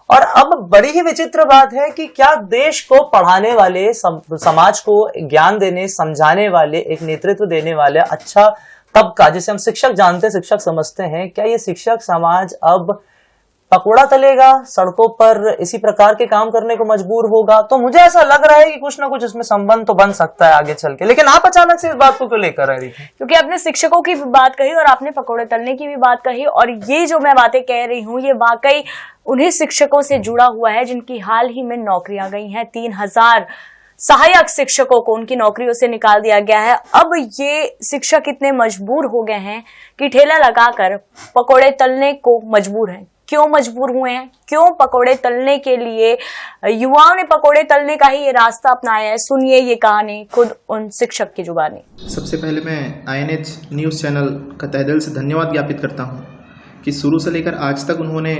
और अब बड़ी ही विचित्र बात है कि क्या देश को पढ़ाने वाले, समाज को ज्ञान देने, समझाने वाले, एक नेतृत्व देने वाले अच्छा तबका जिसे हम शिक्षक जानते, शिक्षक समझते हैं, क्या ये शिक्षक समाज अब पकोड़ा तलेगा, सड़कों पर इसी प्रकार के काम करने को मजबूर होगा? तो मुझे ऐसा लग रहा है कि कुछ ना कुछ इसमें संबंध तो बन सकता है आगे चल के। लेकिन आप अचानक से इस बात को क्यों लेकर रही थी? क्योंकि आपने शिक्षकों की भी बात कही और आपने पकोड़े तलने की भी बात कही, और ये जो मैं बातें कह रही हूँ ये वाकई उन्हीं शिक्षकों से जुड़ा हुआ है जिनकी हाल ही में नौकरियां गई हैं। 3000 सहायक शिक्षकों को उनकी नौकरियों से निकाल दिया गया है। अब ये शिक्षक इतने मजबूर हो गए हैं कि ठेला लगाकर पकोड़े तलने को मजबूर हैं। क्यों मजबूर हुए हैं? क्यों पकोड़े तलने के लिए युवाओं ने पकोड़े तलने का ही ये रास्ता अपनाया है? सुनिए ये कहानी खुद उन शिक्षक की जुबानी। सबसे पहले मैं INH न्यूज़ चैनल का तहे दिल से धन्यवाद ज्ञापित करता हूं कि शुरू से लेकर आज तक उन्होंने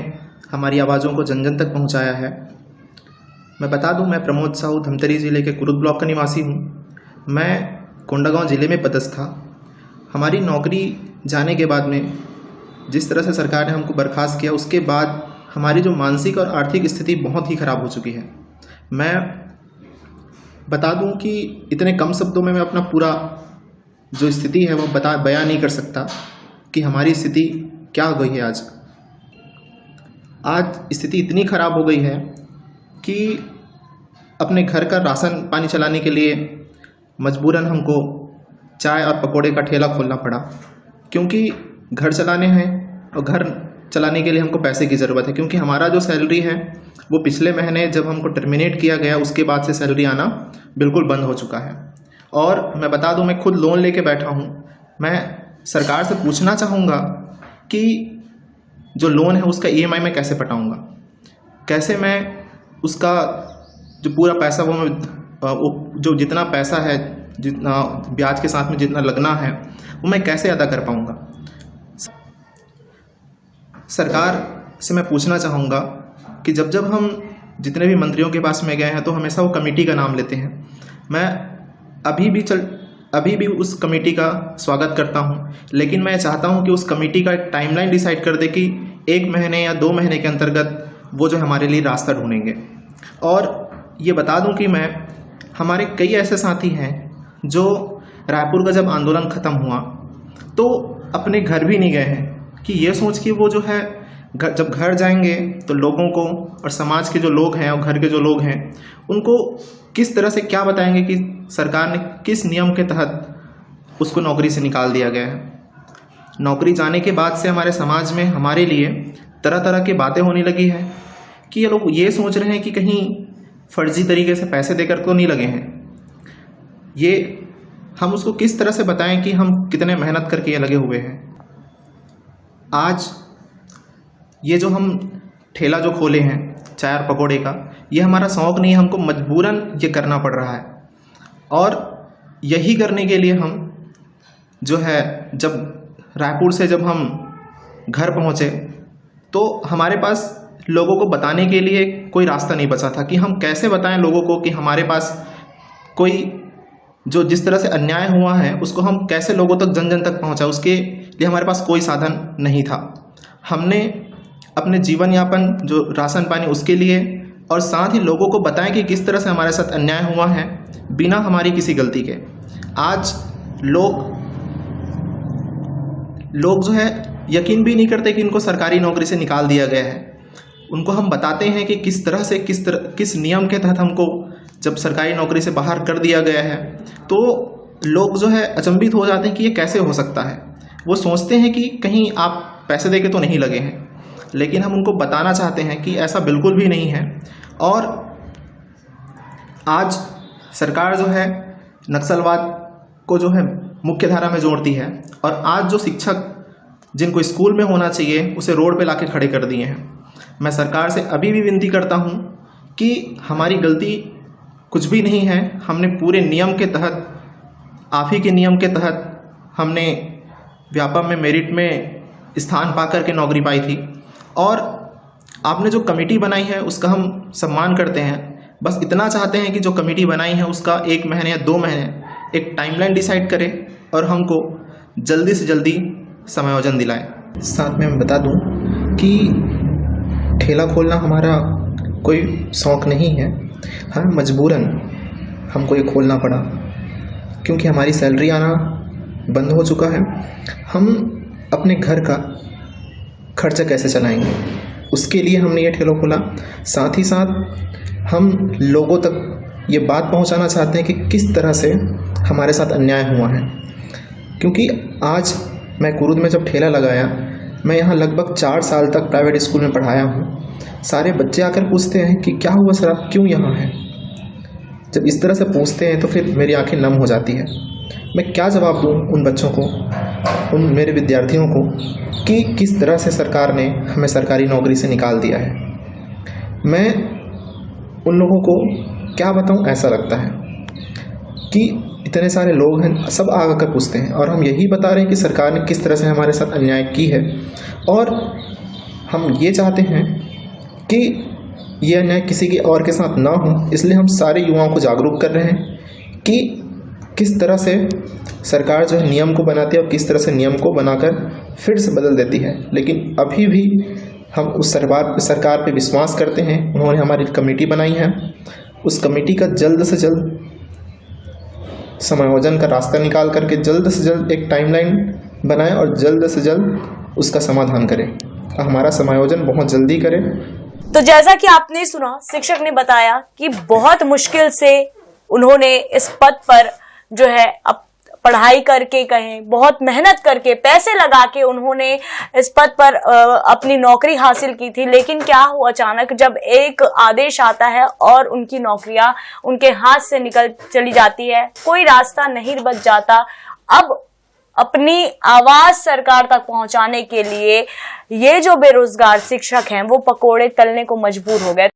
हमारी आवाज़ों को जन जन तक पहुंचाया है। मैं बता दूं, मैं प्रमोद साहू धमतरी ज़िले के कुरुद ब्लॉक का निवासी हूं। मैं कोंडागांव ज़िले में पदस्थ था। हमारी नौकरी जाने के बाद में जिस तरह से सरकार ने हमको बर्खास्त किया, उसके बाद हमारी जो मानसिक और आर्थिक स्थिति बहुत ही ख़राब हो चुकी है। मैं बता दूं कि इतने कम शब्दों में मैं अपना पूरा जो स्थिति है वो बयान नहीं कर सकता कि हमारी स्थिति क्या हो गई है। आज स्थिति इतनी ख़राब हो गई है कि अपने घर का राशन पानी चलाने के लिए मजबूरन हमको चाय और पकोड़े का ठेला खोलना पड़ा, क्योंकि घर चलाने हैं और घर चलाने के लिए हमको पैसे की ज़रूरत है। क्योंकि हमारा जो सैलरी है वो पिछले महीने जब हमको टर्मिनेट किया गया उसके बाद से सैलरी आना बिल्कुल बंद हो चुका है। और मैं बता दूं, मैं खुद लोन लेके बैठा हूं। मैं सरकार से पूछना चाहूँगा कि जो लोन है उसका EMI मैं कैसे पटाऊँगा, कैसे मैं उसका जो पूरा पैसा वो जो जितना पैसा है, जितना ब्याज के साथ में जितना लगना है, वो मैं कैसे अदा कर पाऊँगा। सरकार से मैं पूछना चाहूँगा कि जब जब हम जितने भी मंत्रियों के पास में गए हैं तो हमेशा वो कमेटी का नाम लेते हैं। मैं अभी भी उस कमेटी का स्वागत करता हूँ, लेकिन मैं चाहता हूँ कि उस कमेटी का एक टाइमलाइन डिसाइड कर दे कि 1 महीने या 2 महीने के अंतर्गत वो जो हमारे लिए रास्ता ढूंढेंगे। और ये बता दूँ कि हमारे कई ऐसे साथी हैं जो रायपुर का जब आंदोलन ख़त्म हुआ तो अपने घर भी नहीं गए हैं कि ये सोच कि वो जो है जब घर जाएंगे तो लोगों को और समाज के जो लोग हैं और घर के जो लोग हैं उनको किस तरह से क्या बताएंगे कि सरकार ने किस नियम के तहत उसको नौकरी से निकाल दिया गया है। नौकरी जाने के बाद से हमारे समाज में हमारे लिए तरह तरह की बातें होने लगी है कि ये लोग ये सोच रहे हैं कि कहीं फर्जी तरीके से पैसे देकर तो नहीं लगे हैं। ये हम उसको किस तरह से बताएं कि हम कितने मेहनत करके ये लगे हुए हैं। आज ये जो हम ठेला जो खोले हैं चाय और पकोड़े का, ये हमारा शौक़ नहीं है, हमको मजबूरन ये करना पड़ रहा है। और यही करने के लिए हम जो है जब रायपुर से जब हम घर पहुँचे तो हमारे पास लोगों को बताने के लिए कोई रास्ता नहीं बचा था कि हम कैसे बताएं लोगों को कि हमारे पास कोई जो जिस तरह से अन्याय हुआ है उसको हम कैसे लोगों तक जन जन तक पहुंचाएं। उसके लिए हमारे पास कोई साधन नहीं था। हमने अपने जीवन यापन जो राशन पानी उसके लिए और साथ ही लोगों को बताएं कि किस तरह से हमारे साथ अन्याय हुआ है बिना हमारी किसी गलती के। आज लोग जो है यकीन भी नहीं करते कि इनको सरकारी नौकरी से निकाल दिया गया है। उनको हम बताते हैं कि किस तरह से किस नियम के तहत हमको जब सरकारी नौकरी से बाहर कर दिया गया है तो लोग जो है अचंभित हो जाते हैं कि ये कैसे हो सकता है। वो सोचते हैं कि कहीं आप पैसे देके तो नहीं लगे हैं, लेकिन हम उनको बताना चाहते हैं कि ऐसा बिल्कुल भी नहीं है। और आज सरकार जो है नक्सलवाद को जो है मुख्य धारा में जोड़ती है और आज जो शिक्षक जिनको स्कूल में होना चाहिए उसे रोड पे लाके खड़े कर दिए हैं। मैं सरकार से अभी भी विनती करता हूं कि हमारी गलती कुछ भी नहीं है। हमने पूरे नियम के तहत, आप ही के नियम के तहत हमने व्यापम में मेरिट में स्थान पा कर के नौकरी पाई थी और आपने जो कमेटी बनाई है उसका हम सम्मान करते हैं। बस इतना चाहते हैं कि जो कमेटी बनाई है उसका 1 महीने या 2 महीने एक टाइमलाइन डिसाइड करें और हमको जल्दी से जल्दी समायोजन दिलाएं। साथ में मैं बता दूं कि ठेला खोलना हमारा कोई शौक़ नहीं है। हाँ, मजबूरन हमको ये खोलना पड़ा क्योंकि हमारी सैलरी आना बंद हो चुका है। हम अपने घर का खर्चा कैसे चलाएंगे, उसके लिए हमने ये ठेला खोला। साथ ही साथ हम लोगों तक ये बात पहुंचाना चाहते हैं कि किस तरह से हमारे साथ अन्याय हुआ है। क्योंकि आज मैं कुरुद में जब ठेला लगाया, मैं यहाँ लगभग 4 साल तक प्राइवेट स्कूल में पढ़ाया हूँ। सारे बच्चे आकर पूछते हैं कि क्या हुआ सर, आप क्यों यहाँ हैं। जब इस तरह से पूछते हैं तो फिर मेरी आंखें नम हो जाती है। मैं क्या जवाब दूँ उन बच्चों को, उन मेरे विद्यार्थियों को कि किस तरह से सरकार ने हमें सरकारी नौकरी से निकाल दिया है। मैं उन लोगों को क्या बताऊँ, ऐसा लगता है कि इतने सारे लोग हैं, सब आकर पूछते हैं और हम यही बता रहे हैं कि सरकार ने किस तरह से हमारे साथ अन्याय की है। और हम ये चाहते हैं कि ये अन्याय किसी के और के साथ ना हो, इसलिए हम सारे युवाओं को जागरूक कर रहे हैं कि किस तरह से सरकार जो है नियम को बनाती है और किस तरह से नियम को बनाकर फिर से बदल देती है। लेकिन अभी भी हम उस सरकार पे विश्वास करते हैं। उन्होंने हमारी कमेटी बनाई है, उस कमेटी का जल्द से जल्द समायोजन का रास्ता निकाल करके जल्द से जल्द एक टाइमलाइन बनाएं और जल्द से जल्द उसका समाधान करें। हमारा समायोजन बहुत जल्दी करें। तो जैसा कि आपने सुना, शिक्षक ने बताया कि बहुत मुश्किल से उन्होंने इस पद पर जो है अब पढ़ाई करके कहें, बहुत मेहनत करके, पैसे लगा के उन्होंने इस पद पर अपनी नौकरी हासिल की थी। लेकिन क्या हुआ, अचानक जब एक आदेश आता है और उनकी नौकरियां उनके हाथ से निकल चली जाती है, कोई रास्ता नहीं बच जाता। अब अपनी आवाज सरकार तक पहुंचाने के लिए ये जो बेरोजगार शिक्षक हैं वो पकोड़े तलने को मजबूर हो गए।